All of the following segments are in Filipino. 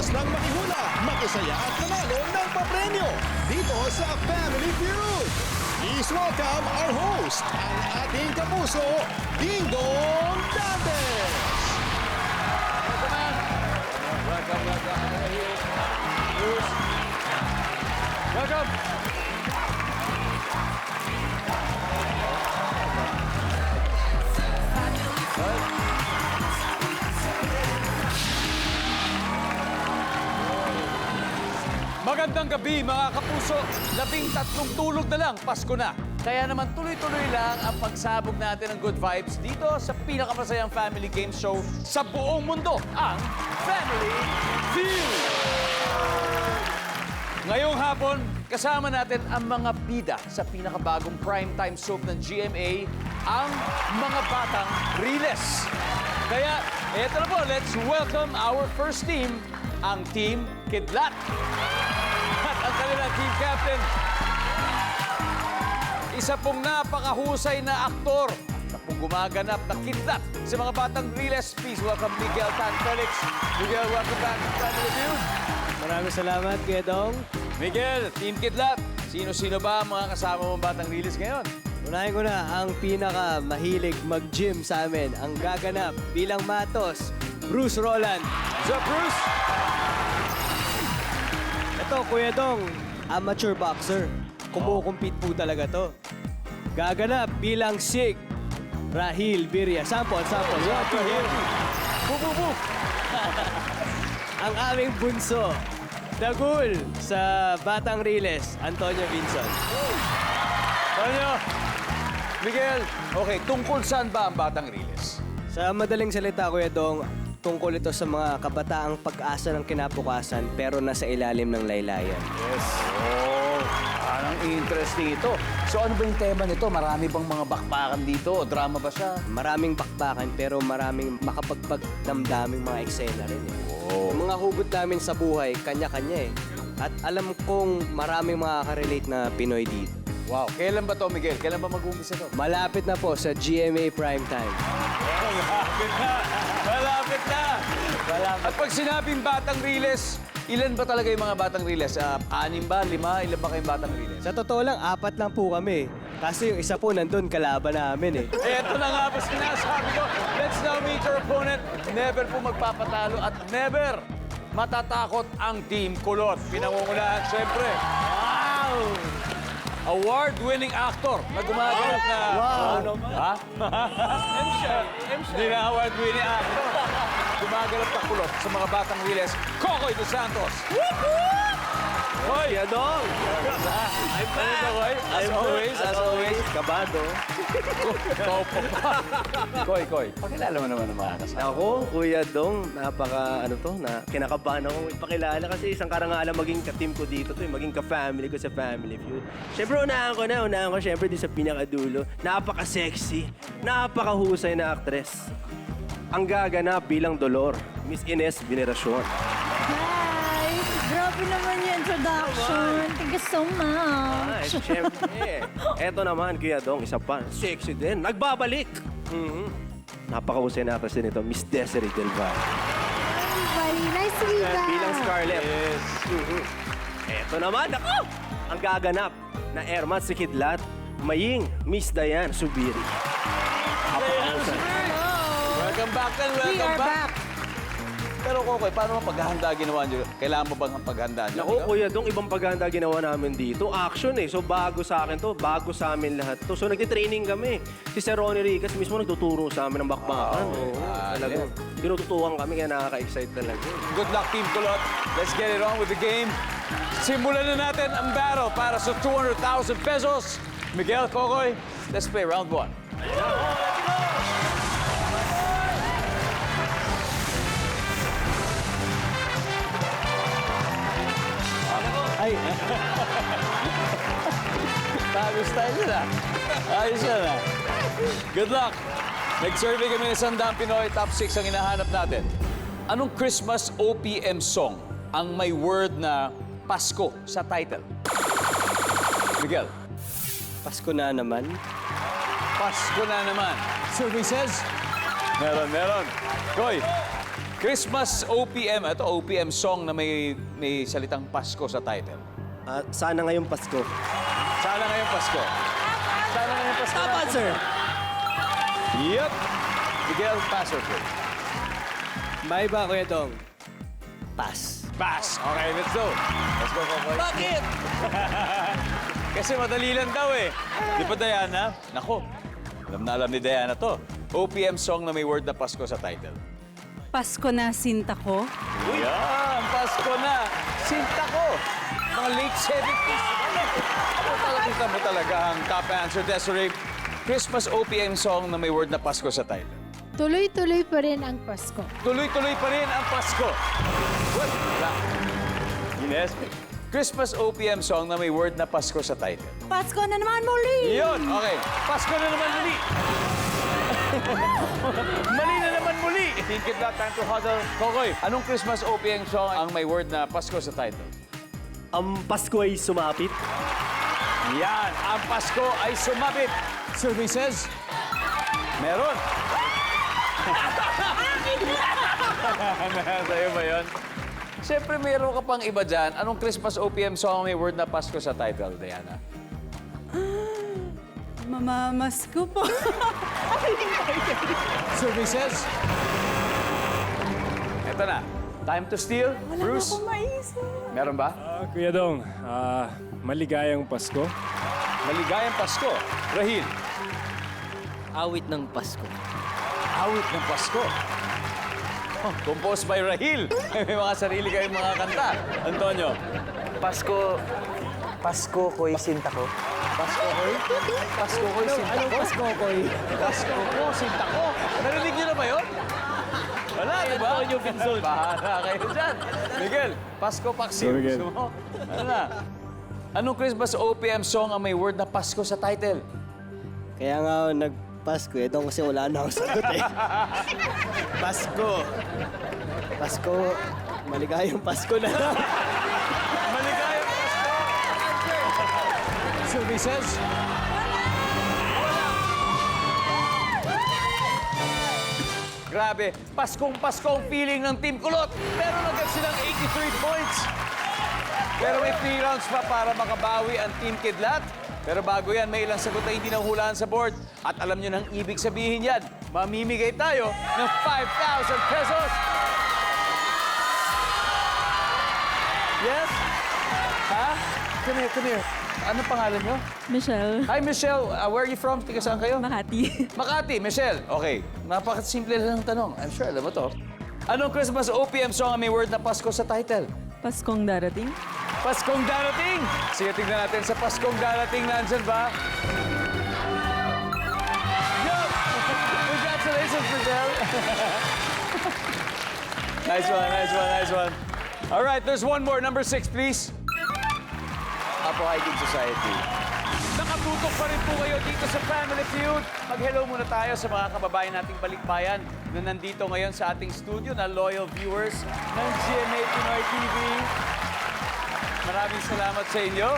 Matapos lang makihula, makisaya at nanalo ng papremyo dito sa Family Feud. Please welcome our host, ang ating kapuso, Ding Dong Dantes. Welcome! Magandang gabi mga kapuso. 13 tulog na lang, Pasko na. Kaya naman tuloy-tuloy lang ang pagsabog natin ng good vibes dito sa pinakamasayang family game show sa buong mundo, ang Family Feud! Ngayong hapon, kasama natin ang mga bida sa pinakabagong primetime soap ng GMA, ang mga batang Riles. Kaya, eto na po, let's welcome our first team, ang Team Kidlat. At ang kanilang team captain, isa pong napakahusay na aktor na pong gumaganap na kidlat sa mga batang Riles. Please welcome Miguel Tan Felix. Miguel, welcome back to Family Feud. Maraming salamat, Kuya Dong. Miguel, Team Kidlat, sino-sino ba ang mga kasama mong batang Riles ngayon? Unahin ko na ang pinaka mahilig mag-gym sa amin, ang gaganap bilang matos, Bruce Roland. What's up, Bruce? Ito, Kuya Dong, amateur boxer. Kumukumpit po talaga to. Gaganap bilang Sig, Rahil Birya. Sample. What to hear? Boop. Ang aming bunso, Dagul sa Batang Riles, Antonio Vinson. Tonyo, Miguel, okay, tungkol saan ba ang batang Riles? Sa madaling salita, Kuya Dong, tungkol ito sa mga kabataang pag-asa ng kinabukasan pero nasa ilalim ng laylayan. Yes. Oh, parang interesting ito. So ano ba yung tema nito? Marami bang mga bakbakan dito? O drama ba siya? Maraming bakbakan pero maraming makapagpagdamdaming mga eksena rin eh. Oh. Yung mga hugot namin sa buhay, kanya-kanya eh. At alam kong maraming makaka-relate na Pinoy dito. Wow. Kailan ba to, Miguel? Kailan ba mag-uumpisa to? Malapit na po sa GMA Primetime. Malapit na! Malapit na! At pag sinabing batang Riles, ilan ba talaga yung mga batang Riles? 6 ba? 5? Ilan ba kayong batang Riles? Sa totoo lang, 4 lang po kami. Kasi yung isa po nandun, kalaban namin eh. Eto na nga po sinasabi ko. Let's now meet your opponent. Never po magpapatalo at never matatakot ang Team Kulot. Pinangungunahan, syempre. Wow! Award-winning actor na gumaganap na... Wow! Ha? Hindi na award-winning actor. Gumaganap na kulot sa mga batang Riles. Kokoy dos Santos. Hoy! Kuya Dong! I'm back! As always. Kabado. Koy. Pakilala mo naman ang mga kasama. Ako, Kuya Dong, kinakabahan ako ipakilala kasi isang karangalan maging ka-team ko dito to, maging ka-family ko sa Family Feud. Siyempre, unahan ko siyempre di sa pinakadulo. Napaka-sexy, napakahusay na actress. Ang gaganap bilang Dolor, Miss Ines Veneracion. Hi! Grabe naman yung introduction. Thank you so much. Siyempre. Eto naman, Kuya Dong, isa pa, sexy din. Nagbabalik! Napakahusay na actress din ito, Miss Desiree Del Valle. Very nice to meet you. Bilang Scarlett. Yes. Eto naman, ako! Ang gaganap na Ermat si Kidlat, Maying Miss Diane Subiri. Welcome back then, We welcome are back. Pero Kokoy, paano ang paghahanda ginawa niyo? Kailangan mo bang ang paghahanda niyo? Naku, Kuya Dong, ibang paghahanda ginawa namin dito. Action eh. So, bago sa akin to. Bago sa amin lahat to. So, nagtitraining kami. Si Sir Ronnie Ricas mismo nagtuturo sa amin ng bakbakan. Oo, talaga. Tinututukan kami kaya nakaka-excite talaga. Good luck, Team Kulot. Let's get it on with the game. Simulan na natin ang battle para sa 200,000 pesos. Miguel, Kokoy, let's play round 1. Ay, Bago style yun ah. Ayos yan ah. Good luck. Nag-survey kami ng 100 Pinoy, top 6 ang hinahanap natin. Anong Christmas OPM song ang may word na Pasko sa title? Miguel. Pasko na naman. Pasko na naman. Survey says, meron. Koy, Christmas OPM. Ito, OPM song na may salitang Pasko sa title. Sana ngayong Pasko. Sana ngayong Pasko. Sana ngayong Pasko. Tama, sir. Yep. Miguel, pass or play? May ba, Kuya Dong? Pass. Pass. Okay, let's go. Let's go, Kokoy. Bakit? Kasi madali lang daw eh. Di ba, Diana? Nako, alam na alam ni Diana to. OPM song na may word na Pasko sa title. Pasko na sinta ko. Yan, Pasko na. Sinta ko. Mga late 70s. Kita mo talaga ang top answer, Desiree. Christmas OPM song na may word na Pasko sa title. Tuloy-tuloy pa rin ang Pasko. Tuloy-tuloy pa rin ang Pasko. What? Wala. Ines, Christmas OPM song na may word na Pasko sa title. Pasko na naman muli! Yun, okay. Pasko na naman muli. Mali na naman muli. Think it that time to huddle. Kokoy, anong Christmas OPM song ang may word na Pasko sa title? Ang Pasko ay sumapit. Yan, ang Pasko ay sumabit. Services? Meron. Sa'yo ba yun? Siyempre, meron ka pang iba dyan. Anong Christmas OPM song may word na Pasko sa title, Diana? Mamamasko po. Services? Ito na. Time to steal. Bruce? Ako maisip. Meron ba? Kuya Dong, maligayang Pasko. Maligayang Pasko. Rahil? Awit ng Pasko. Awit ng Pasko. Oh, composed by Rahil. May mga sarili kayong mga kanta. Antonio? Pasko ko'y sinta ko. Pasko ko'y? Pasko ko'y sinta ko? Pasko, Koy? Pasko ko, sinta ko. Narinig niyo na ba yun? Wala, di ba? Antonio Pinzon. Bahala kayo dyan. Miguel, Pasko Paksiw. Miguel. Gusto mo? Ano na? Anong Christmas OPM song ang may word na Pasko sa title? Kaya nga ako nag-Pasko eh. Dong kasi wala na akong sagot eh. Pasko. Pasko. Maligayang Pasko na. Maligayang Pasko! Services? Grabe, Paskong-Pasko ang feeling ng Team Kulot. Pero agad silang 83 points. Pero may 3 rounds pa para makabawi ang Team Kidlat. Pero bago yan, may ilang sagot na hindi nahulaan sa board. At alam nyo nang ibig sabihin yan, mamimigay tayo ng 5,000 pesos. Yes? Ha? Come here, come here. Anong pangalan nyo? Michelle. Hi, Michelle. Where are you from? Tiga saan kayo? Makati. Makati, Michelle. Okay, napakasimple lang ang tanong. I'm sure alam mo to. Anong Christmas OPM song ang may word na Pasko sa title? Paskong darating. Paskong Darating! Sige, tignan natin sa Paskong Darating. Nandyan ba? Yo! Congratulations, Michelle! Nice one, nice one, nice one. All right, there's one more. Number 6, please. Apo Hiking Society. Nakatutok pa rin po kayo dito sa Family Feud. Mag-hello muna tayo sa mga kababayan nating balikbayan na nandito ngayon sa ating studio na loyal viewers ng GMA Pinoy TV. Maraming salamat sa inyo.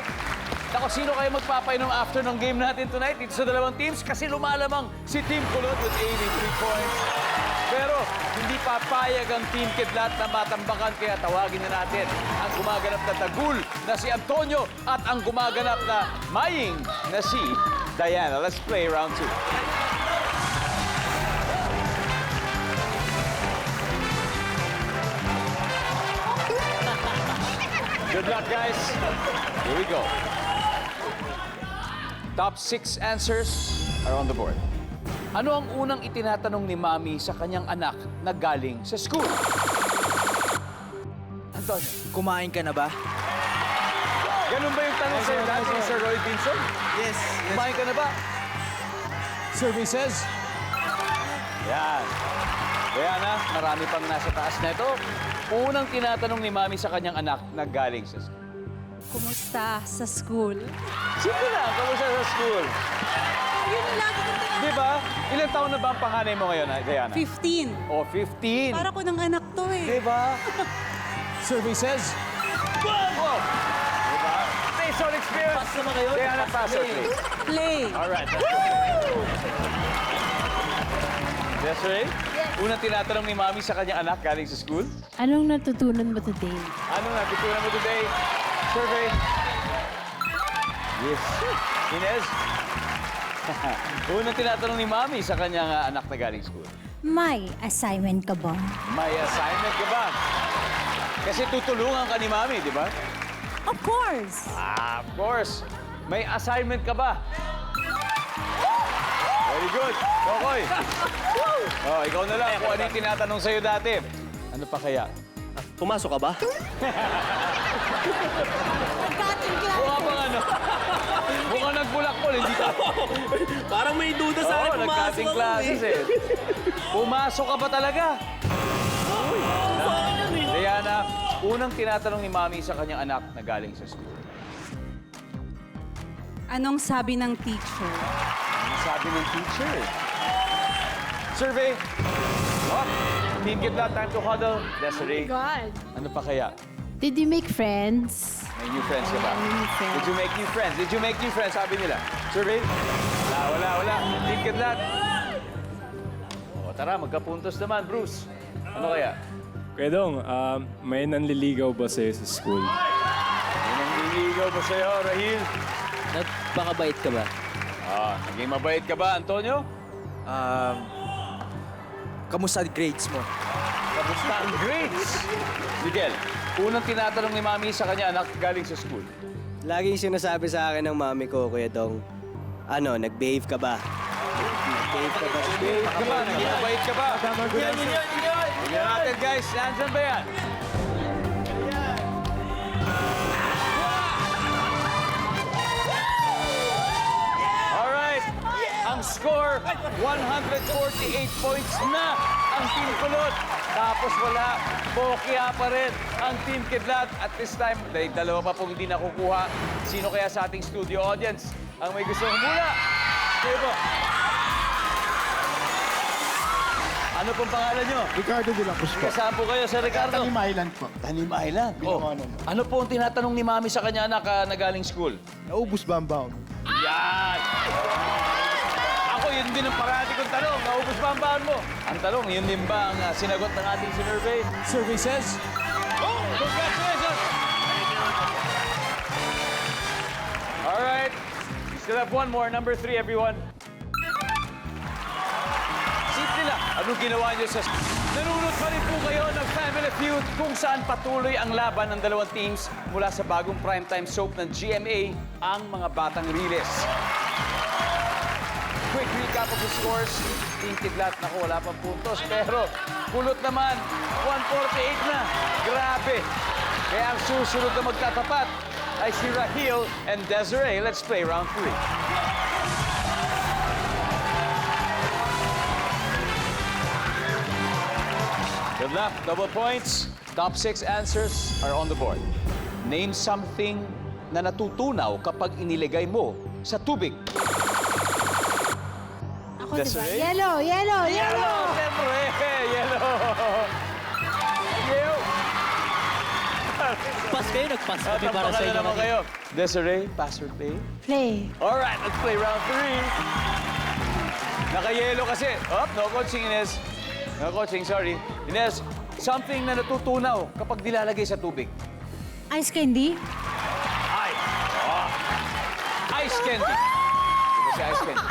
Ako, sino kayo magpapainom after ng game natin tonight dito sa dalawang teams? Kasi lumalamang si Team Kulot with 83 points. Pero hindi papayag ang Team Kidlat na matambakan, kaya tawagin na natin ang gumaganap na Tagul na si Antonio at ang gumaganap na Maying na si Diana. Let's play round 2. Good luck, guys. Here we go. Top 6 answers are on the board. Ano ang unang itinatanong ni Mami sa kanyang anak na galing sa school? Anton, Kumain ka na ba? ganun ba yung tanong sa'yo dati ni Sir Roy Vinson? Yes. Kumain ka na ba? Services? Yan. Kaya na, marami pang nasa taas na ito. Unang tinatanong ni Mami sa kanyang anak na galing sa school. Kumusta sa school? Simple lang, kamusta sa school? Yun lagi ko Di ba? Ilang taon na ba ang panganay mo ngayon, Diana? 15. Oh, 15. Para ko ng anak to eh. Di ba? Services? Wow! Di ba? Based on experience. Pass naman kayo. Diana, pass or play? Play. All right. Desiree? Yes. Unang tinatanong ni Mami sa kanyang anak galing sa school. Anong natutunan mo today? Anong natutunan mo today? Survey. Yes. Inez? Unang tinatanong ni Mami sa kanyang anak na galing school. May assignment ka ba? May assignment ka ba? Kasi tutulungan ka ni Mami, di ba? Of course! Of course. May assignment ka ba? Very good. Kokoy. Oh, ikaw na lang kung ano yung tinatanong sa'yo dati. Ano pa kaya? Pumasok ka ba? Nagkating ka! Mukha bang ano? Mukhang nagbulakbol, hindi ka. Parang may duda sa akin, Oo, pumasok nagkating ako classes eh. Pumasok ka ba talaga? Diana, unang tinatanong ni Mami sa kanyang anak na galing sa school. Anong sabi ng teacher? Ano sabi ng teacher? Survey. Oh, Team Kidlat, time to huddle. Desiree, God! ano pa kaya? Did you make friends? May new friends ka ba? New friends. Did you make new friends? Did you make new friends? Sabi nila. Survey? Wala. Team Kidlat. O, tara, magkapuntos naman, Bruce. Ano kaya? Kuya Dong, may nanliligaw ba sa'yo sa school? May nangliligaw ba sa'yo, Rahil? Nagpakabait ka ba? Naging mabait ka ba, Antonio? Kamusta grades mo? Kamusta ang grades? Miguel, unang tinatanong ni Mami sa kanya anak galing sa school. Laging sinasabi sa akin ng mami ko, Kuya Dong, nag-behave ka ba? Nag-behave ka ba? Mabait ka ba? Naging mabait ka ba? Yan! Tingnan natin, guys. Nandiyan ba yan? Alright. Ang score, 148 points na ang Team Kulot. Tapos wala, bokya pa rin ang Team Kidlat. At this time, dahil dalawa pa pong hindi nakukuha. Sino kaya sa ating studio audience ang may gusto humula? Kayo po. Ano pong pangalan nyo? Ricardo de la Cruz po. Kasama po kayo sa Ricardo? Tanim Island po. Tanim Island. Oh. Binawanan. Ano po ang tinatanong ni Mami sa kanya anak na galing school? Naubos ba ang bound? Yan! Ako, yun din ang parati kong tanong. Naubos ba ang baon mo? Ang tanong, yun din ba ang sinagot ng ating survey? Survey says... Oh! Congratulations! All right. Still have one more. Number 3, everyone. Simple lang. Anong ginawa niyo sa... Nanunod pa rin po kayo ng Family Feud kung saan patuloy ang laban ng dalawang teams mula sa bagong primetime soap ng GMA, ang Mga Batang Riles. Quick recap of the scores. Team Kidlat, naku, wala pang puntos. Pero Kulot naman, 148 na. Grabe. Kaya ang susunod na magtatapat ay si Rahil and Desiree. Let's play round 3. Good luck. Double points. Top 6 answers are on the board. Name something na natutunaw kapag inilagay mo sa tubig. Ako, diba? Desiree? Yellow! Yellow! Siyempre! Yellow! Yellow! Pass kayo, nag-pass kami para sa Tampakan na inyo. naman kayo. Desiree, pass or play? Play. Alright, let's play round 3. Naka-yellow kasi. Oh, no coaching, Inez. No coaching, sorry. Inez, something na natutunaw kapag nilalagay sa tubig. Ice candy? Ay! Oh. Ice candy. Di ba si ice candy?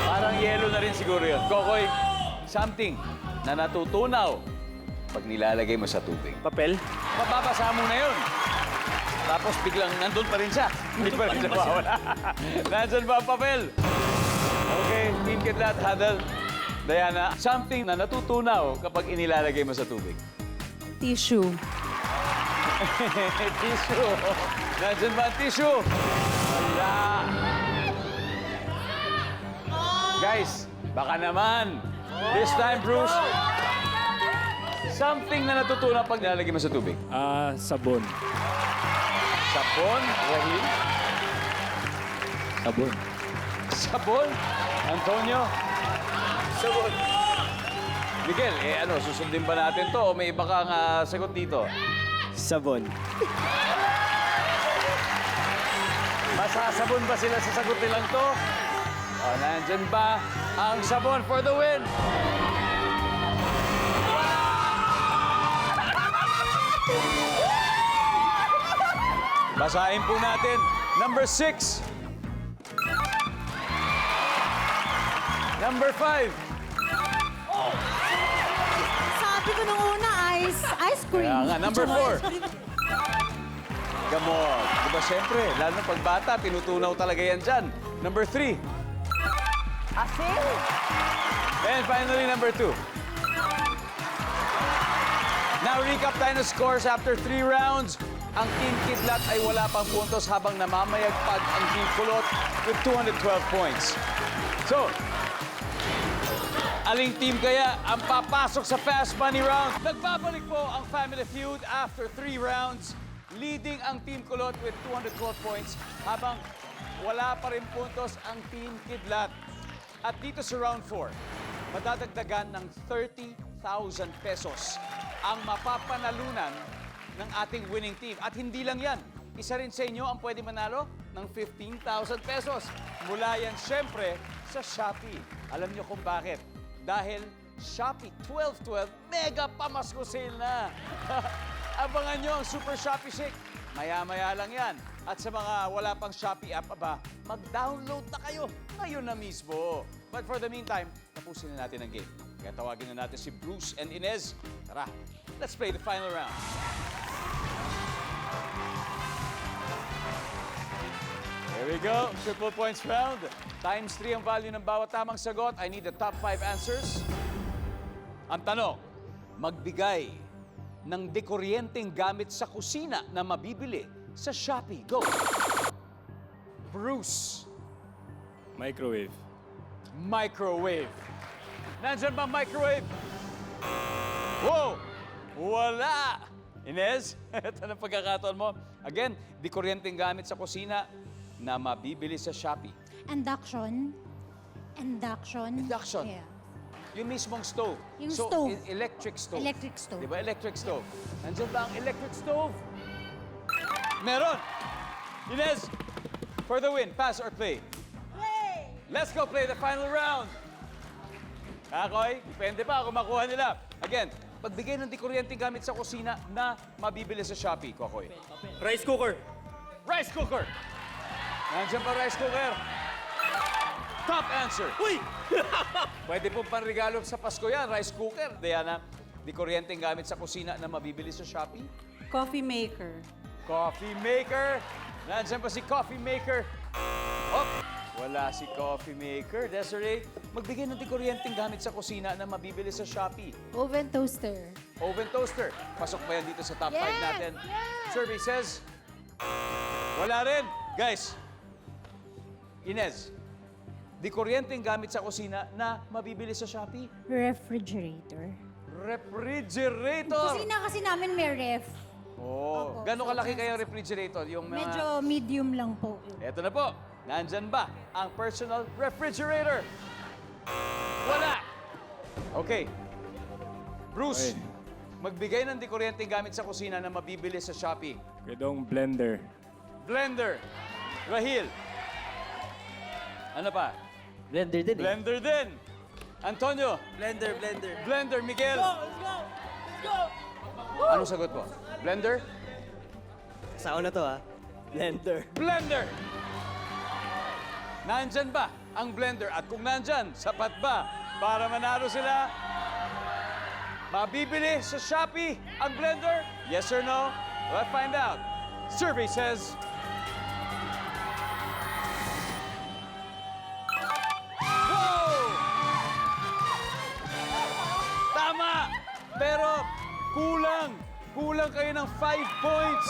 Parang yellow na rin siguro yun. Kokoy, something na natutunaw pag nilalagay mo sa tubig. Papel? Mababasa mo na yun. Tapos biglang nandun pa rin siya. Hindi pa rin siya mawala. Nandun ba ang papel? Okay, Team Kidlat, huddle. Diana, something na natutunaw kapag inilalagay mo sa tubig. Tissue. Tissue. Nandun ba ang tissue? Wala. Guys, baka naman. This time, Bruce. Something na natutunaw pag nilalagay mo sa tubig. Sabon. Sabon, Rahil? Sabon. Sabon? Antonio? Sabon. Miguel, susundin ba natin to o may iba kang sagot dito? Sabon. Masasabon ba sila sa sagot nilang to? O, nandyan ba ang sabon for the win? Basahin po natin. Number 6. Number 5. Sabi ko nung una, ice cream. Kaya nga, number 4. Gamot. Diba, siyempre, lalo na pag bata, tinutunaw talaga yan dyan. Number 3. Asin. And finally, number 2. Now, recap tayo ng scores after 3 rounds. Ang Team Kidlat ay wala pang puntos habang namamayagpag ang Team Kulot with 212 points. So, aling team kaya ang papasok sa Fast Money Round? Nagbabalik po ang Family Feud after 3 rounds. Leading ang Team Kulot with 212 points habang wala pa rin puntos ang Team Kidlat. At dito sa round 4, madadagdagan ng 30,000 pesos ang mapapanalunan ng ating winning team. At hindi lang yan, isa rin sa inyo ang pwede manalo ng 15,000 pesos. Mula yan siyempre sa Shopee. Alam niyo kung bakit? Dahil Shopee 12/12 mega pamasko sale na. Abangan nyo ang Super Shopee Shake. Maya-maya lang yan. At sa mga wala pang Shopee app, mag-download na kayo ngayon na mismo. But for the meantime, tapusin na natin ang game. Kaya tawagin na natin si Bruce and Inez. Tara, let's play the final round. Here we go. Triple points round. Times 3 ang value ng bawat tamang sagot. I need the top 5 answers. Ang tanong, magbigay ng dekuryenteng gamit sa kusina na mabibili sa Shopee. Go! Bruce. Microwave. Microwave. Nandyan ba microwave? Wow! Wala! Inez, ito na pagkakataon mo. Again, dekuryenteng gamit sa kusina na mabibili sa Shopee. Induction. Induction. Induction. Yeah. Yung mismong stove. Yung so, stove. Electric stove. Electric stove. Di ba? Electric stove. Nandiyan ba ang electric stove? Meron! Inez, for the win, pass or play? Play! Let's go play the final round. Kakoy, depende pa kung makuha nila. Again, pagbigay ng dekuryenteng gamit sa kusina na mabibili sa Shopee, Kokoy. Rice cooker. Rice cooker! Nandiyan pa rice cooker. Top answer. Uy! Pwede po panregalo sa Pasko yan, rice cooker. Diana, di kuryenteng gamit sa kusina na mabibili sa Shopee. Coffee maker. Coffee maker. Nandiyan pa si coffee maker. Oh, wala si coffee maker. Desiree, magbigay ng di kuryenteng gamit sa kusina na mabibili sa Shopee. Oven toaster. Oven toaster. Pasok ba yan dito sa top 5 natin? Survey says, wala rin. Guys, Inez, di kuryenteng gamit sa kusina na mabibili sa Shopee? Refrigerator. Refrigerator! Kusina kasi namin may ref. Oh, Opo. gano'ng kalaki kayo refrigerator? Yung mga... Medyo medium lang po. Eto na po. Nandyan ba ang personal refrigerator? Wala! Okay. Bruce, magbigay ng di kuryenteng gamit sa kusina na mabibili sa Shopee. Kedong blender. Blender. Rahil. Ano pa? Blender din eh. Blender din. Antonio. Blender. Blender. Miguel. Let's go! Anong sagot mo? Blender? Sa na to Blender. Blender! Nandyan ba ang blender? At kung nandyan, sapat ba para manalo sila? Mabibili sa Shopee ang blender? Yes or no? Let's find out. Survey says... Wow! Tama! Pero kulang. Kulang kayo ng 5 points.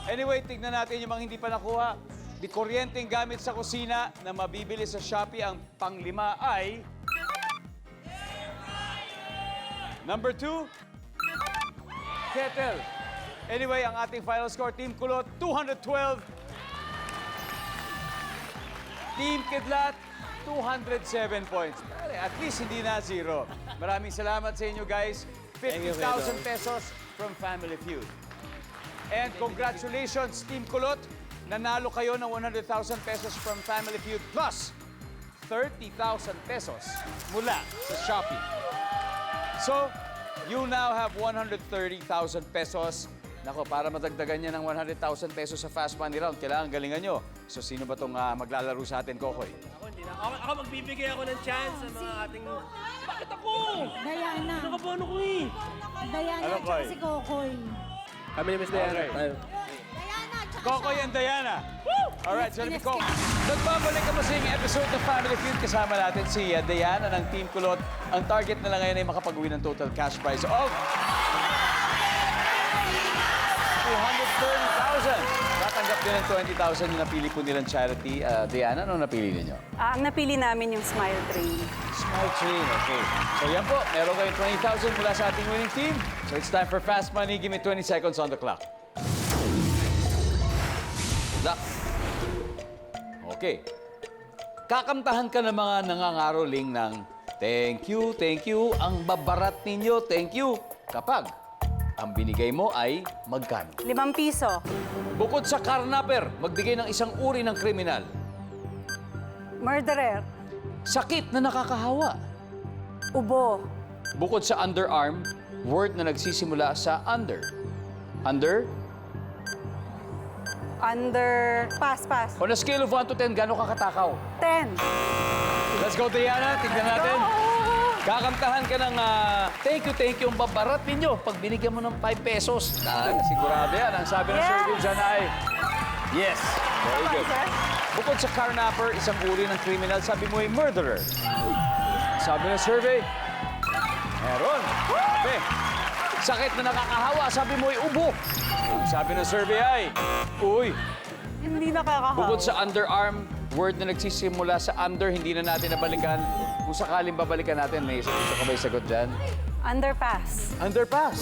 Anyway, tignan natin yung mga hindi pa nakuha. Di kuryenteng gamit sa kusina na mabibili sa Shopee ang panglima ay... Number 2, kettle. Anyway, ang ating final score, Team Kulot, 212. Team Kidlat, 207 points. Pare, at least hindi na zero. Maraming salamat sa inyo, guys. 50,000 pesos from Family Feud. And congratulations, Team Kulot. nanalo kayo ng 100,000 pesos from Family Feud plus 30,000 pesos mula sa Shopee. So, you now have 130,000 pesos. Nako, para madagdagan niya ng 100,000 pesos sa Fast Money Round, kailangan galingan nyo. So, sino ba itong maglalaro sa atin, Kokoy? Ako, hindi na. Ako magbibigay ako ng chance sa mga ating... Bakit ako? Diana. Nakabono ko eh. Diana Ano, at Koy? si Kokoy. Kami ni Miss Diana. Okay. Tayo. Diana at saka Kokoy and Diana. Alright, so Yes, Coco. yes. Nagbabalik ka masing episode ng Family Feud. Kasama natin si Diana ng Team Kulot. Ang target nila ngayon ay makapag-uwi ng total cash prize of 230,000. Tatanggap din ng 20,000 yung napili po nilang charity. Diana, ano napili ninyo? Ang napili namin yung Smile Train. Smile Train, okay. So yan po, meron kayong 20,000 mula sa ating winning team. So it's time for Fast Money. Give me 20 seconds on the clock. Luck. Okay. Kakamtahan ka ng mga nangangaroling ng thank you, ang babarat ninyo, thank you. Kapag ang binigay mo ay magkano? 5 piso. Bukod sa karnaper, magbigay ng isang uri ng kriminal. Murderer. Sakit na nakakahawa. Ubo. Bukod sa underarm, word na nagsisimula sa under. Under? Pass. On a scale of 1 to 10, gano'ng kakatakaw? 10. Let's go, Diana. Tignan natin. Kakamtahan ka ng thank you, ang babarat ninyo. Pag binigyan mo ng 5 pesos, sigurado yan. Ang sabi ng Yes. survey dyan ay, yes. Very Tama, good. sir? Bukod sa carnapper, isang uri ng criminal, sabi mo ay murderer. Sabi ng survey, meron. Sabi, sakit na nakakahawa, sabi mo ay ubo. Ang sabi ng survey ay, uy. Hindi nakakahawa. Bukod sa underarm, word na nagsisimula sa under, hindi na natin nabalikan. Kung sakaling babalikan natin, may isa ka ba yung sagot dyan? Underpass. Underpass.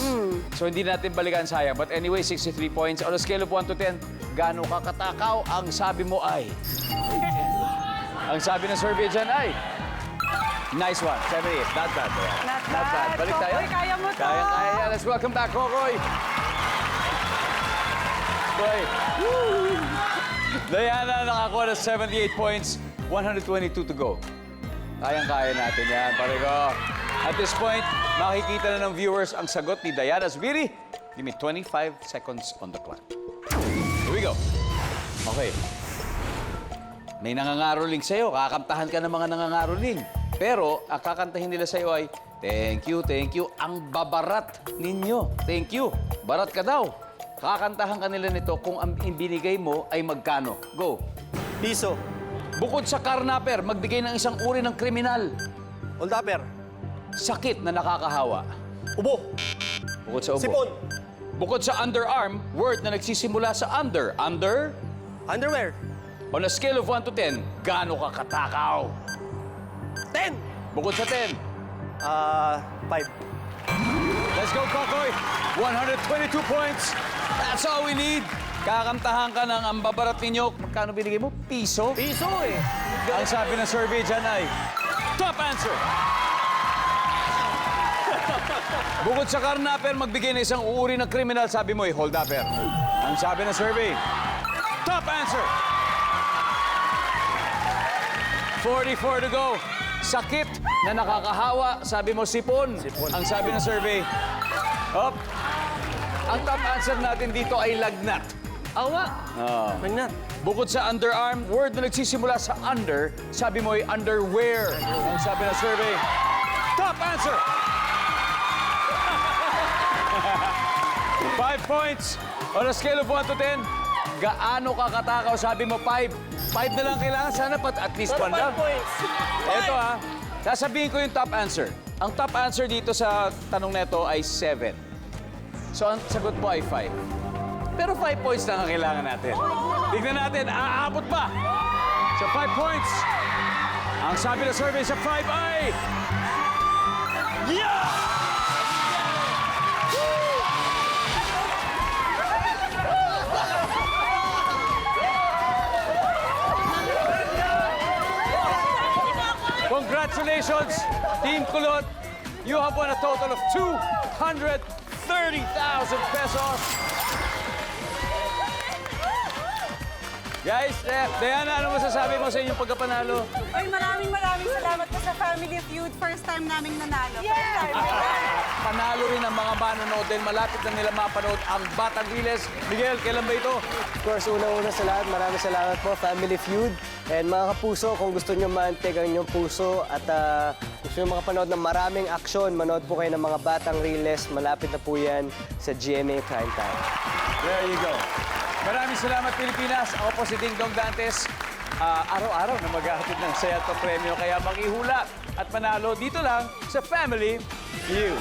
So hindi natin balikan, sayang. But anyway, 63 points. On a scale of 1 to 10, gaano ka katakaw? Ang sabi mo ay... Ang sabi ng survey dyan ay... Nice one. 78. Not bad. Not bad. Balik tayo. Kokoy, kaya mo to. Kaya yan. Let's welcome back, Kokoy. Koy. Diana nakakuha ng 78 points. 122 to go. Kayang-kaya natin yan, parigo. At this point, makikita na ng viewers ang sagot ni Diana Zubiri. Give me 25 seconds on the clock. Here we go. Okay. May nangangaroling sa'yo. Kakamtahan ka ng mga nangangaroling. Pero, ang kakantahin nila sa'yo ay, thank you, ang babarat ninyo. Thank you. Barat ka daw. Kakantahan ka nila nito kung ang binigay mo ay magkano. Go. Piso. Bukod sa karnaper, magbigay ng isang uri ng kriminal. Oldapper. Sakit na nakakahawa. Ubo. Bukod sa ubo. Sipon. Bukod sa underarm, word na nagsisimula sa under. Under? Underwear. On a scale of 1 to 10, gaano ka katakaw? 10. Bukod sa 10. 5. Let's go, Kokoy! 122 points. That's all we need. Kakamtahan ka ng ang babarat ninyo. Magkano binigay mo? Piso? Piso eh. Ang sabi ng survey dyan ay, top answer! Bukod sa karnaper, magbigay ng isang uri ng kriminal, sabi mo ay holdapper. Ang sabi ng survey, top answer! 44 to go. Sakit na nakakahawa, sabi mo sipon. Ang sabi ng survey, up. Ang top answer natin dito ay lagnat. Awa. Magnat. Bukod sa underarm, word na nagsisimula sa under, sabi mo ay underwear. Ang sabi ng survey, top answer! 5 points. On a scale of 1 to 10, gaano ka katakaw? Sabi mo 5. 5 na lang kailangan. Sana at least 1 lang. 5 points. Ito sasabihin ko yung top answer. Ang top answer dito sa tanong na ito ay 7. So ang sagot mo ay 5. Pero 5 points lang ang kailangan natin. Tignan natin, aabot ba? Sa 5 points. Ang sabi ng survey sa 5 ay... Yeah! Congratulations, Team Kulot. You have won a total of 230,000 pesos. Guys, Diana, ano masasabi mo sa inyong pagkapanalo? Ay, maraming salamat po sa Family Feud. First time naming nanalo. First time. Panalo rin ang mga manonood dahil malapit na nila mapanood ang Batang Riles. Miguel, kailan ba ito? Of course, unang-una sa lahat, maraming salamat po, Family Feud. And mga kapuso, kung gusto nyo maantig ang inyong puso at gusto nyo makapanood ng maraming aksyon, manood po kayo ng mga Batang Riles. Malapit na po yan sa GMA Prime Time. There you go. Maraming salamat, Pilipinas. Ako po si Ding Dong Dantes. Araw-araw na maghahatid ng saya at premyo. Kaya makihula at manalo dito lang sa Family Feud.